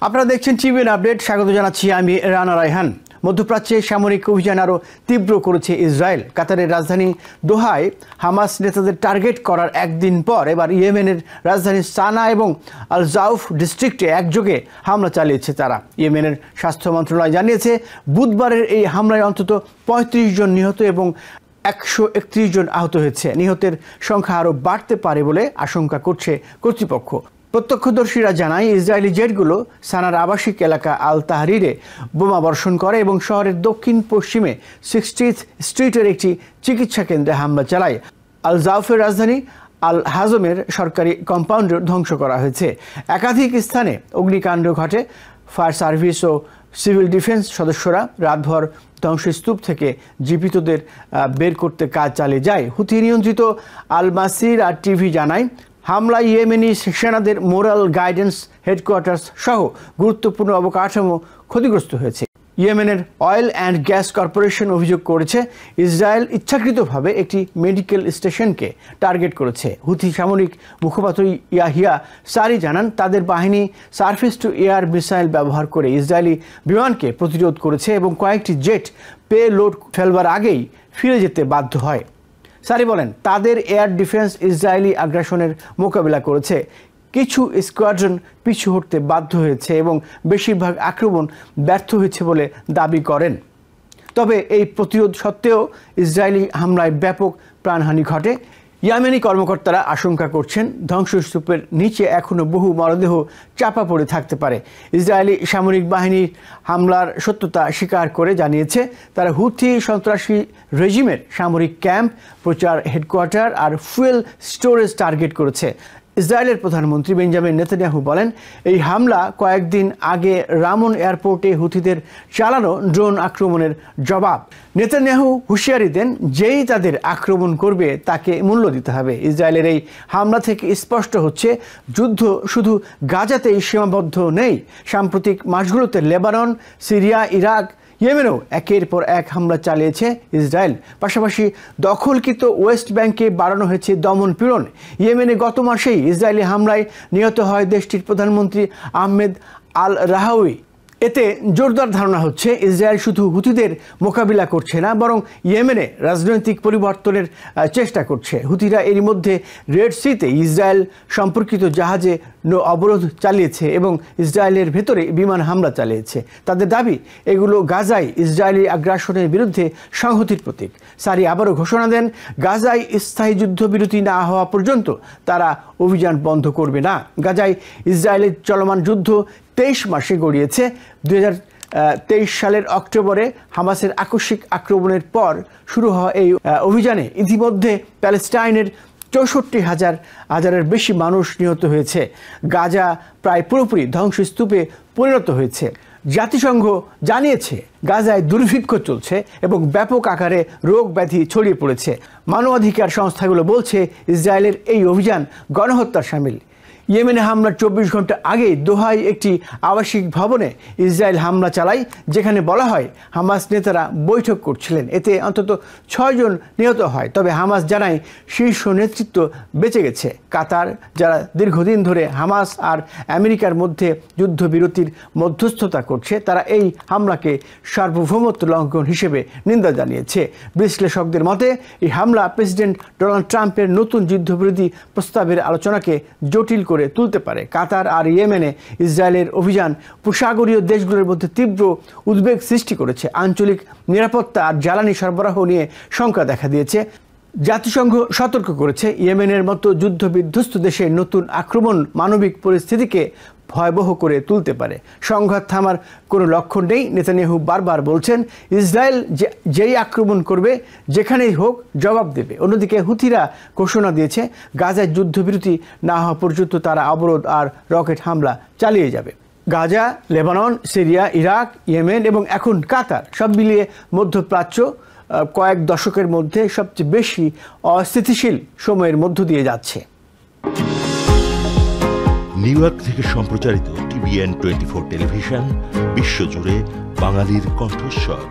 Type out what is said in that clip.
আপনারা দেখছেন TVN update. স্বাগত জানাচ্ছি আমি রানা রায়হান। মধ্যপ্রাচ্যে সামরিক অভিযান আরও তীব্র করেছে ইসরায়েল। কাতারের রাজধানী দোহায় হামাস নেতাদের টার্গেট করার একদিন পর এবার ইয়েমেনের রাজধানী সানা এবং আল জাউফ ডিস্ট্রিক্টে একযোগে হামলা চালিয়েছে তারা। ইয়েমেনের স্বাস্থ্য মন্ত্রণালয় জানিয়েছে বুধবারের এই হামলায় অন্তত ৩৫ জন নিহত এবং ১৩১ জন আহত হয়েছে। নিহতের সংখ্যা আরও বাড়তে পারে বলে আশঙ্কা করছে কর্তৃপক্ষ। প্রত্যক্ষদর্শীরা জানায় ইসরায়েলি জেটগুলো সানার আবাসিক এলাকা আল তাহরিরে বোমা বর্ষণ করে এবং শহরের দক্ষিণ পশ্চিমে 60th স্ট্রিটের একটি চিকিৎসা কেন্দ্রে হামলা চালায়। আল জাউফের রাজধানী আল হাজমের সরকারি কম্পাউন্ড ধ্বংস করা হয়েছে। একাধিক স্থানে অগ্নিকাণ্ড ঘটে। ফায়ার সার্ভিস ও সিভিল ডিফেন্স সদস্যরা রাতভর ধ্বংসস্তূপ থেকে জীবিতদের বের করতে কাজ চালিয়ে যায়। হুথি নিয়ন্ত্রিত আল মাসির আর টিভি জানায় হামলায় ইয়েমেনি সেনাদের মোরাল গাইডেন্স হেডকোয়ার্টার্স সহ গুরুত্বপূর্ণ অবকাঠামো ক্ষতিগ্রস্ত হয়েছে। ইয়েমেনের অয়েল অ্যান্ড গ্যাস কর্পোরেশন অভিযোগ করেছে ইসরায়েল ইচ্ছাকৃতভাবে একটি মেডিকেল স্টেশনকে টার্গেট করেছে। হুথি সামরিক মুখপাত্র ইয়াহিয়া সারি জানান তাদের বাহিনী সারফেস টু এয়ার মিসাইল ব্যবহার করে ইসরায়েলি বিমানকে প্রতিরোধ করেছে এবং কয়েকটি জেট পে লোড ফেলবার আগেই ফিরে যেতে বাধ্য হয়। সারি বলেন তাদের এয়ার ডিফেন্স ইসরায়েলি আগ্রাসনের মোকাবিলা করেছে। কিছু স্কোয়াড্রন পিছু হটতে বাধ্য হয়েছে এবং বেশিরভাগ আক্রমণ ব্যর্থ হয়েছে বলে দাবি করেন। তবে এই প্রতিরোধ সত্ত্বেও ইসরায়েলি হামলায় ব্যাপক প্রাণহানি ঘটে। ইয়েমেনি কর্মকর্তারা আশঙ্কা করছেন ধ্বংসস্তূপের নিচে এখনও বহু মরদেহ চাপা পড়ে থাকতে পারে। ইসরায়েলি সামরিক বাহিনীর হামলার সত্যতা স্বীকার করে জানিয়েছে তারা হুথি সন্ত্রাসী রেজিমের সামরিক ক্যাম্প, প্রচার হেডকোয়ার্টার আর ফুয়েল স্টোরেজ টার্গেট করেছে। ইসরায়েলের প্রধানমন্ত্রী বেঞ্জামিন নেতানিয়াহু বলেন এই হামলা কয়েকদিন আগে রামন এয়ারপোর্টে হুথিদের চালানো ড্রোন আক্রমণের জবাব। নেতানিয়াহু হুঁশিয়ারি দেন যেই তাদের আক্রমণ করবে তাকে মূল্য দিতে হবে। ইসরায়েলের এই হামলা থেকে স্পষ্ট হচ্ছে যুদ্ধ শুধু গাজাতেই সীমাবদ্ধ নেই। সাম্প্রতিক মাসগুলোতে লেবানন, সিরিয়া, ইরাক, ইয়েমেনেও একের পর এক হামলা চালিয়েছে ইসরায়েল। পাশাপাশি দখলকৃত ওয়েস্ট ব্যাংকে বাড়ানো হয়েছে দমন পীড়ন। ইয়েমেনে গত মাসেই ইসরায়েলি হামলায় নিহত হয় দেশটির প্রধানমন্ত্রী আহমেদ আল রাহাউই। এতে জোরদার ধারণা হচ্ছে ইসরায়েল শুধু হুথিদের মোকাবিলা করছে না, বরং ইয়েমেনে রাজনৈতিক পরিবর্তনের চেষ্টা করছে। হুথিরা এরই মধ্যে রেড সিতে ইসরায়েল সম্পর্কিত জাহাজে অবরোধ চালিয়েছে এবং ইসরায়েলের ভেতরে বিমান হামলা চালিয়েছে। তাদের দাবি এগুলো গাজায় ইসরায়েলি আগ্রাসনের বিরুদ্ধে সংহতির প্রতীক। সারি আবারও ঘোষণা দেন গাজায় স্থায়ী যুদ্ধবিরতি না হওয়া পর্যন্ত তারা অভিযান বন্ধ করবে না। গাজায় ইসরায়েলের চলমান যুদ্ধ 23 মাসে গড়িয়েছে। 2023 সালের অক্টোবরে হামাসের আকস্মিক আক্রমণের পর শুরু হওয়া এই অভিযানে ইতিমধ্যে প্যালেস্টাইনের 64,000-এর বেশি মানুষ নিহত হয়েছে। গাজা প্রায় পুরোপুরি ধ্বংসস্তূপে পরিণত হয়েছে। জাতিসংঘ জানিয়েছে গাজায় দুর্ভিক্ষ চলছে এবং ব্যাপক আকারে রোগ ব্যাধি ছড়িয়ে পড়েছে। মানবাধিকার সংস্থাগুলো বলছে ইসরায়েলের এই অভিযান গণহত্যার শামিল। ইয়েমেনে হামলার 24 ঘন্টা আগে দোহায় একটি আবাসিক ভবনে ইসরায়েল হামলা চালায়, যেখানে বলা হয় হামাস নেতারা বৈঠক করছিলেন। এতে অন্তত 6 জন নিহত হয়। তবে হামাস জানায় শীর্ষ নেতৃত্ব বেঁচে গেছে। কাতার, যারা দীর্ঘদিন ধরে হামাস আর আমেরিকার মধ্যে যুদ্ধবিরতির মধ্যস্থতা করছে, তারা এই হামলাকে সার্বভৌমত্ব লঙ্ঘন হিসেবে নিন্দা জানিয়েছে। বিশ্লেষকদের মতে এই হামলা প্রেসিডেন্ট ডোনাল্ড ট্রাম্পের নতুন যুদ্ধবিরতি প্রস্তাবের আলোচনাকে জটিল করে তুলতে পারে। কাতার আর ইয়েমেনে ইসরায়েলের অভিযান উপসাগরীয় দেশগুলোর মধ্যে তীব্র উদ্বেগ সৃষ্টি করেছে। আঞ্চলিক নিরাপত্তা আর জ্বালানি সরবরাহ নিয়ে শঙ্কা দেখা দিয়েছে। জাতিসংঘ সতর্ক করেছে ইয়েমেনের মতো যুদ্ধবিধ্বস্ত দেশে নতুন আক্রমণ মানবিক পরিস্থিতিকে ভয়াবহ করে তুলতে পারে। সংঘাত থামার কোনো লক্ষণ নেই। নেতানিয়াহু বারবার বলছেন ইসরায়েল যেই আক্রমণ করবে, যেখানেই হোক, জবাব দেবে। অন্যদিকে হুথিরা ঘোষণা দিয়েছে গাজায় যুদ্ধবিরতি না হওয়া পর্যন্ত তারা অবরোধ আর রকেট হামলা চালিয়ে যাবে। Gaza, Lebanon, Syria, Iraq, Yemen এবং এখন কাতার সব মিলিয়ে মধ্যপ্রাচ্য কয়েক দশকের মধ্যে সবচেয়ে বেশি অস্থিতিশীল সময়ের মধ্য দিয়ে যাচ্ছে। নিউ ইয়র্ক থেকে সম্প্রচারিত টিভিএন 24 টেলিভিশন বিশ্বজুড়ে বাঙালির কণ্ঠস্বর।